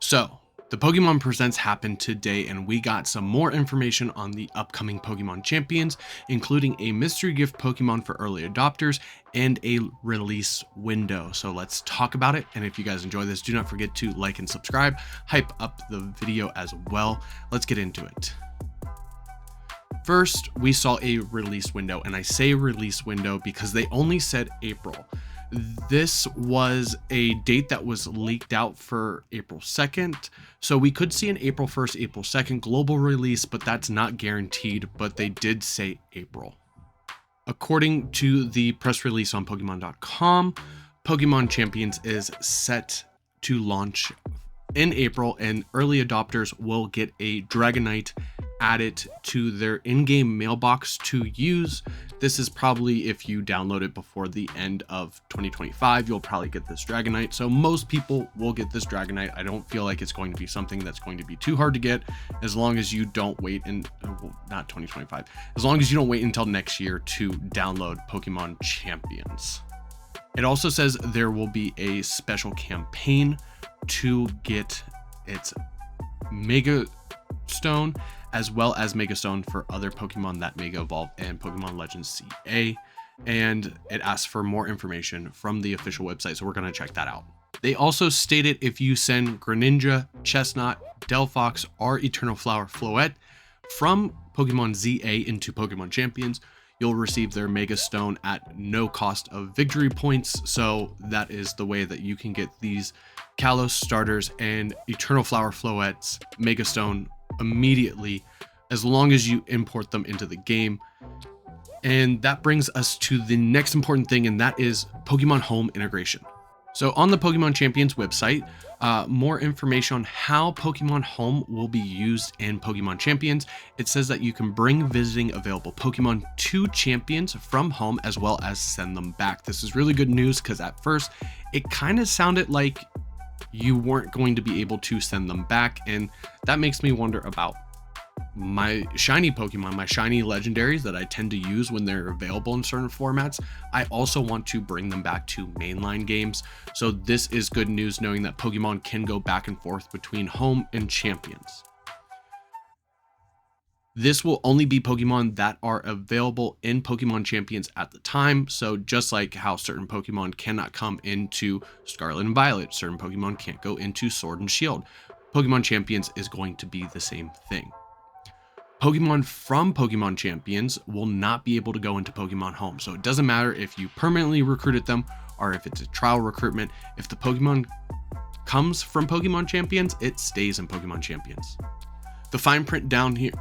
So, the Pokemon Presents happened today, and we got some more information on the upcoming Pokemon Champions, including a mystery gift Pokemon for early adopters and a release window. So let's talk about it. And if you guys enjoy this, do not forget to like and subscribe, hype up the video as well. Let's get into it. First, we saw a release window, and I say release window because they only said April. This was a date that was leaked out for April 2nd. So we could see an April 1st, April 2nd global release, but that's not guaranteed, but they did say April. According to the press release on Pokemon.com, Pokemon Champions is set to launch in April, and early adopters will get a Dragonite added to their in-game mailbox to use. This is probably, if you download it before the end of 2025, you'll probably get this Dragonite. So most people will get this Dragonite. I don't feel like it's going to be something that's going to be too hard to get, as long as you don't wait not 2025, as long as you don't wait until next year to download Pokemon Champions. It also says there will be a special campaign to get its Mega Stone, as well as Mega Stone for other Pokemon that Mega Evolve and Pokemon Legends CA. And it asks for more information from the official website, so we're going to check that out. They also stated if you send Greninja, Chestnut, Delphox, or Eternal Flower Floette from Pokemon ZA into Pokemon Champions, you'll receive their Mega Stone at no cost of victory points. So that is the way that you can get these Kalos starters and Eternal Flower Floettes Mega Stone immediately, as long as you import them into the game. And that brings us to the next important thing, and that is Pokemon Home integration. So on the Pokemon Champions website, more information on how Pokemon Home will be used in Pokemon Champions. It says that you can bring visiting available Pokemon to Champions from home, as well as send them back. This is really good news, because at first it kind of sounded like you weren't going to be able to send them back, and that makes me wonder about my shiny Pokemon, my shiny legendaries that I tend to use when they're available in certain formats. I also want to bring them back to mainline games. So this is good news, knowing that Pokemon can go back and forth between home and Champions. This will only be Pokemon that are available in Pokemon Champions at the time. So just like how certain Pokemon cannot come into Scarlet and Violet, certain Pokemon can't go into Sword and Shield. Pokemon Champions is going to be the same thing. Pokemon from Pokemon Champions will not be able to go into Pokemon Home. So it doesn't matter if you permanently recruited them or if it's a trial recruitment. If the Pokemon comes from Pokemon Champions, it stays in Pokemon Champions. The fine print down here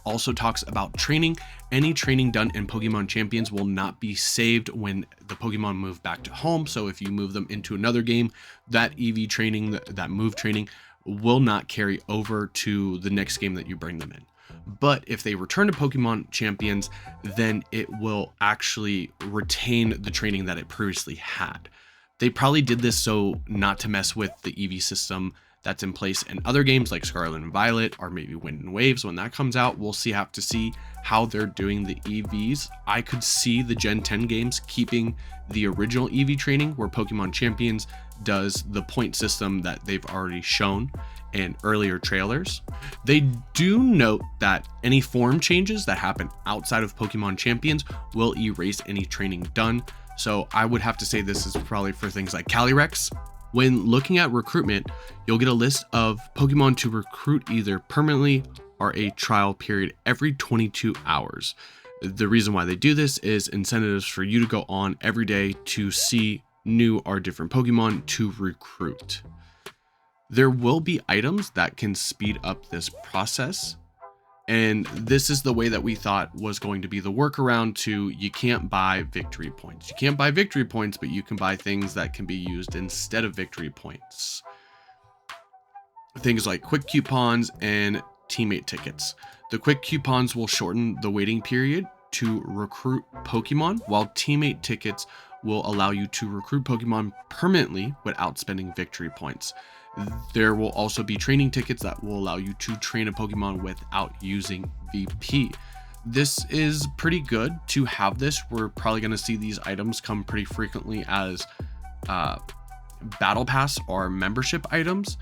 also talks about training. Any training done in Pokemon Champions will not be saved when the Pokemon move back to home. So if you move them into another game, that EV training, that move training, will not carry over to the next game that you bring them in. But if they return to Pokemon Champions, then it will actually retain the training that it previously had. They probably did this so not to mess with the EV system that's in place in other games like Scarlet and Violet, or maybe Wind and Waves when that comes out. We'll have to see how they're doing the EVs. I could see the Gen 10 games keeping the original EV training, where Pokemon Champions does the point system that they've already shown in earlier trailers. They do note that any form changes that happen outside of Pokemon Champions will erase any training done. So I would have to say this is probably for things like Calyrex. When looking at recruitment, you'll get a list of Pokemon to recruit either permanently or a trial period every 22 hours. The reason why they do this is incentives for you to go on every day to see new or different Pokemon to recruit. There will be items that can speed up this process. And this is the way that we thought was going to be the workaround to, you can't buy victory points. You can't buy victory points, but you can buy things that can be used instead of victory points. Things like quick coupons and teammate tickets. The quick coupons will shorten the waiting period to recruit Pokemon, while teammate tickets will allow you to recruit Pokemon permanently without spending victory points. There will also be training tickets that will allow you to train a Pokemon without using VP. This is pretty good to have this. We're probably going to see these items come pretty frequently as battle pass or membership items.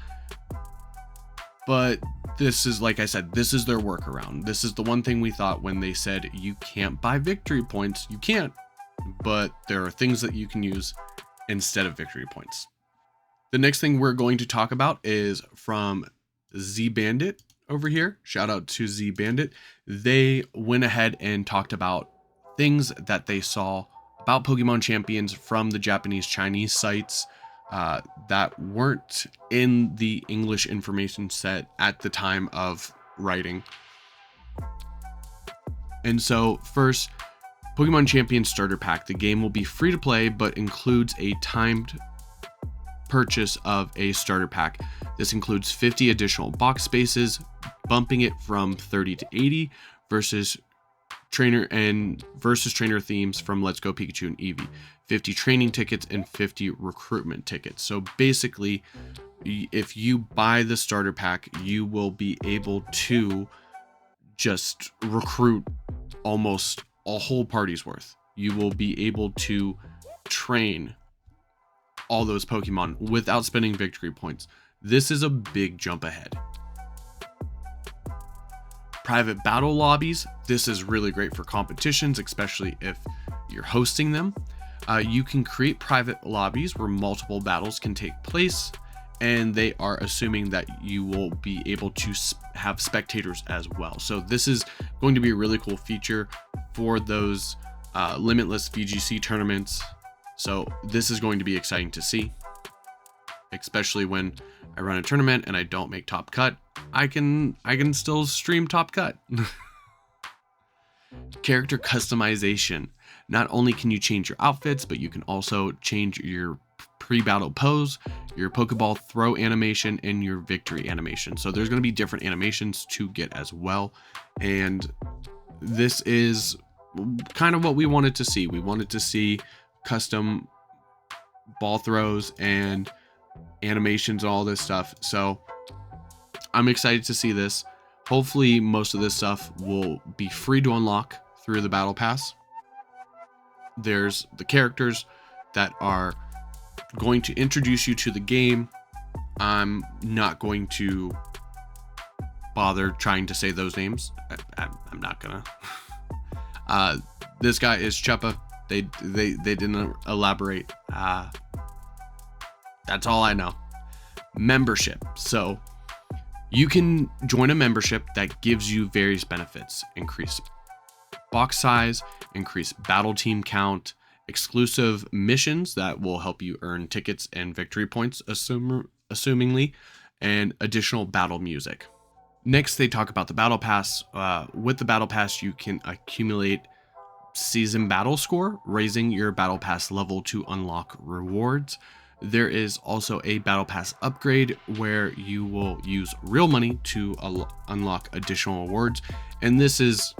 But this is, like I said, this is their workaround. This is the one thing we thought when they said you can't buy victory points. You can't, but there are things that you can use instead of victory points. The next thing we're going to talk about is from Z Bandit over here. Shout out to Z Bandit. They went ahead and talked about things that they saw about Pokemon Champions from the Japanese, Chinese sites that weren't in the English information set at the time of writing. And so first, Pokemon Champions Starter Pack. The game will be free to play, but includes a timed purchase of a starter pack. This includes 50 additional box spaces, bumping it from 30 to 80 versus trainer themes from Let's Go Pikachu and Eevee, 50 training tickets and 50 recruitment tickets. So basically, if you buy the starter pack, you will be able to just recruit almost a whole party's worth. You will be able to train all those Pokemon without spending victory points. This is a big jump ahead. Private battle lobbies. This is really great for competitions, especially if you're hosting them. You can create private lobbies where multiple battles can take place, and they are assuming that you will be able to have spectators as well. So this is going to be a really cool feature for those limitless VGC tournaments. So this is going to be exciting to see, especially when I run a tournament and I don't make top cut. I can still stream top cut. Character customization. Not only can you change your outfits, but you can also change your pre-battle pose, your Pokeball throw animation, and your victory animation. So there's going to be different animations to get as well. And this is kind of what we wanted to see. We wanted to see custom ball throws and animations, all this stuff. So I'm excited to see this. Hopefully most of this stuff will be free to unlock through the battle pass. There's the characters that are going to introduce you to the game. I'm not going to bother trying to say those names. I'm not gonna. This guy is Cheppa. They didn't elaborate. That's all I know. Membership. So you can join a membership that gives you various benefits: increase box size, increase battle team count, exclusive missions that will help you earn tickets and victory points, assumingly, and additional battle music. Next, they talk about the battle pass. With the battle pass, you can accumulate season battle score, raising your battle pass level to unlock rewards. There is also a battle pass upgrade where you will use real money to unlock additional rewards. And this is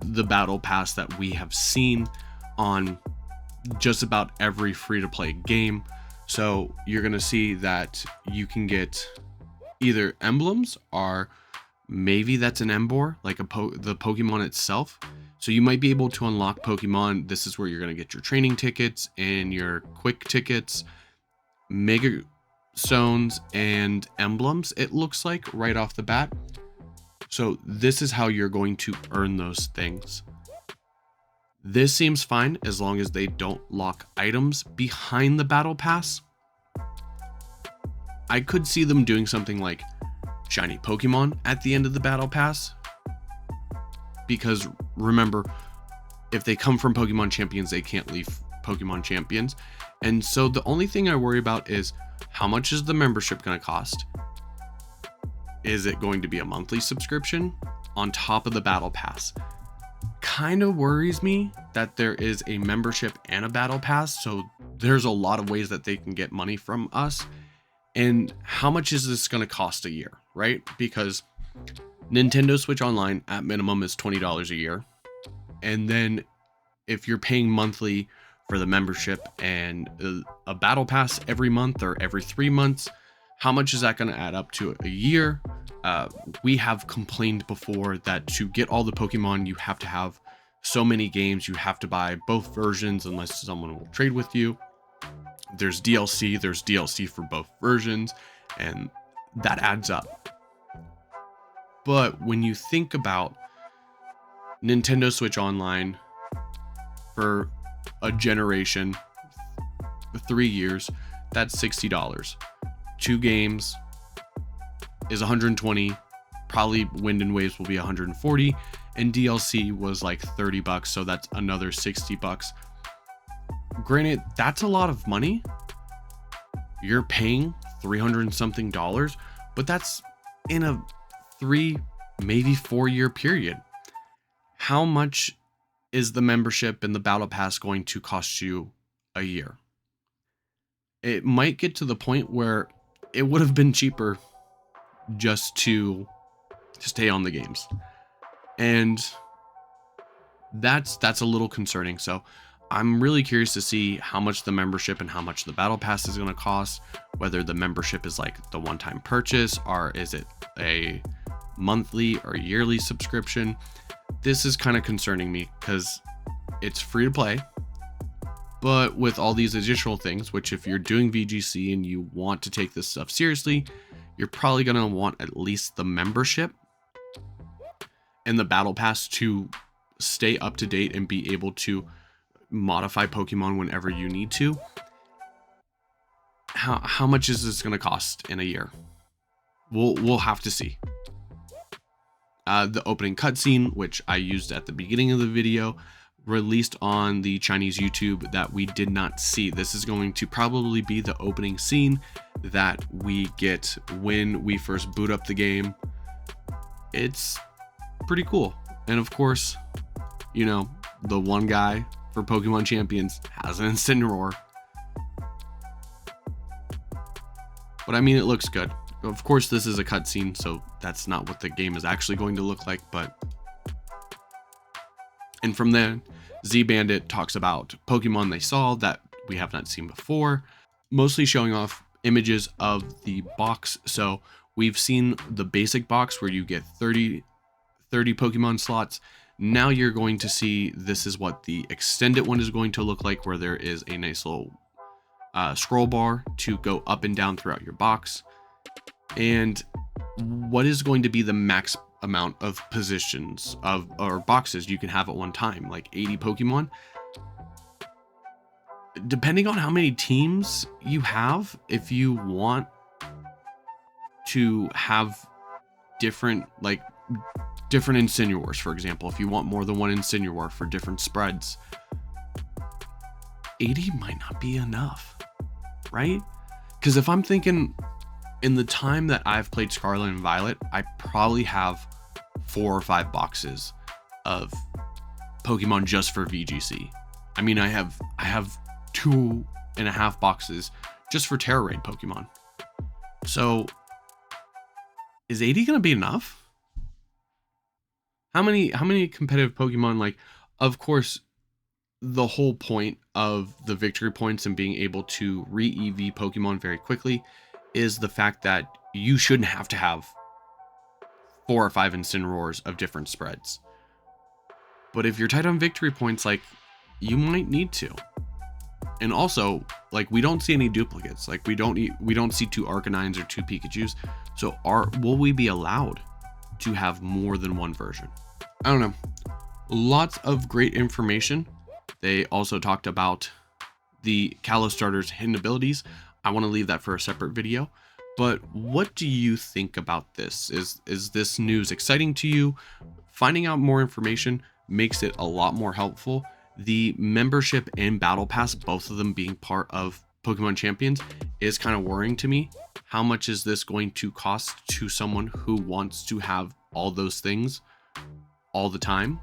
the battle pass that we have seen on just about every free-to-play game. So you're going to see that you can get either emblems, or maybe that's an Embor, like the Pokemon itself. So you might be able to unlock Pokemon. This is where you're going to get your training tickets and your quick tickets, Mega Stones, and emblems, it looks like, right off the bat. So this is how you're going to earn those things. This seems fine as long as they don't lock items behind the battle pass. I could see them doing something like shiny Pokemon at the end of the battle pass, because remember, if they come from Pokemon Champions, they can't leave Pokemon Champions. And so the only thing I worry about is, how much is the membership going to cost? Is it going to be a monthly subscription on top of the battle pass? Kind of worries me that there is a membership and a battle pass, so there's a lot of ways that they can get money from us. And how much is this going to cost a year, right? Because Nintendo Switch Online at minimum is $20 a year. And then if you're paying monthly for the membership and a battle pass every month or every 3 months, how much is that going to add up to a year? We have complained before that to get all the Pokemon, you have to have so many games. You have to buy both versions unless someone will trade with you. There's DLC for both versions, and that adds up. But when you think about Nintendo Switch Online for a generation, 3 years, that's $60. 2 games is 120. Probably Wind and Waves will be 140, and DLC was like $30, so that's another $60. Granted, that's a lot of money. You're paying $300 and something, but that's in a 3, maybe 4 year period. How much is the membership and the battle pass going to cost you a year? It might get to the point where it would have been cheaper just to stay on the games, and that's a little concerning. So I'm really curious to see how much the membership and how much the battle pass is going to cost, whether the membership is like the one-time purchase, or is it a monthly or yearly subscription. This is kind of concerning me because it's free to play, but with all these additional things, which if you're doing VGC and you want to take this stuff seriously, you're probably going to want at least the membership and the battle pass to stay up to date and be able to modify Pokemon whenever you need to. How much is this going to cost in a year? We'll have to see. The opening cutscene, which I used at the beginning of the video, released on the Chinese YouTube that we did not see. This is going to probably be the opening scene that we get when we first boot up the game. It's pretty cool. And of course, you know, the one guy for Pokemon Champions has an Incineroar. But I mean, it looks good. Of course, this is a cutscene, so that's not what the game is actually going to look like, but... And from there, Z Bandit talks about Pokemon they saw that we have not seen before, mostly showing off images of the box. So we've seen the basic box where you get 30 Pokemon slots. Now you're going to see this is what the extended one is going to look like, where there is a nice little scroll bar to go up and down throughout your box. And what is going to be the max amount of positions or boxes you can have at one time, like 80 Pokemon. Depending on how many teams you have, if you want to have different Incineroars, for example, if you want more than one Incineroar for different spreads, 80 might not be enough, right? Because if I'm thinking in the time that I've played Scarlet and Violet, I probably have 4 or 5 boxes of Pokemon just for VGC. I mean, I have 2.5 boxes just for Terra Raid Pokemon. So is 80 gonna be enough? How many competitive Pokemon? Like, of course, the whole point of the victory points and being able to re-EV Pokemon very quickly is the fact that you shouldn't have to have 4 or 5 Incineroars of different spreads. But if you're tight on victory points, like, you might need to. And also, like, we don't see any duplicates. Like, we don't see 2 Arcanines or 2 Pikachus. So will we be allowed to have more than one version? I don't know. Lots of great information. They also talked about the Kalos starter's hidden abilities. I want to leave that for a separate video. But what do you think about this? Is this news exciting to you? Finding out more information makes it a lot more helpful. The membership and battle pass, both of them being part of Pokemon Champions, is kind of worrying to me. How much is this going to cost to someone who wants to have all those things all the time?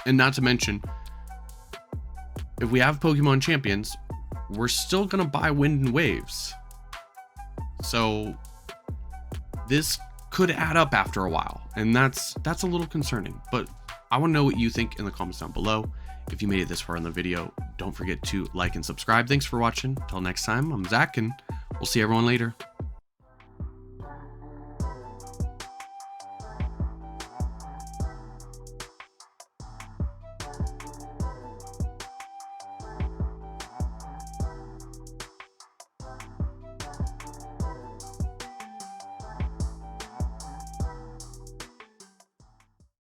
And not to mention, if we have Pokemon Champions, we're still gonna buy Wind and Waves. So this could add up after a while, and that's a little concerning. But I want to know what you think in the comments down below. If you made it this far in the video, don't forget to like and subscribe. Thanks for watching. Until next time, I'm Zach, and we'll see everyone later.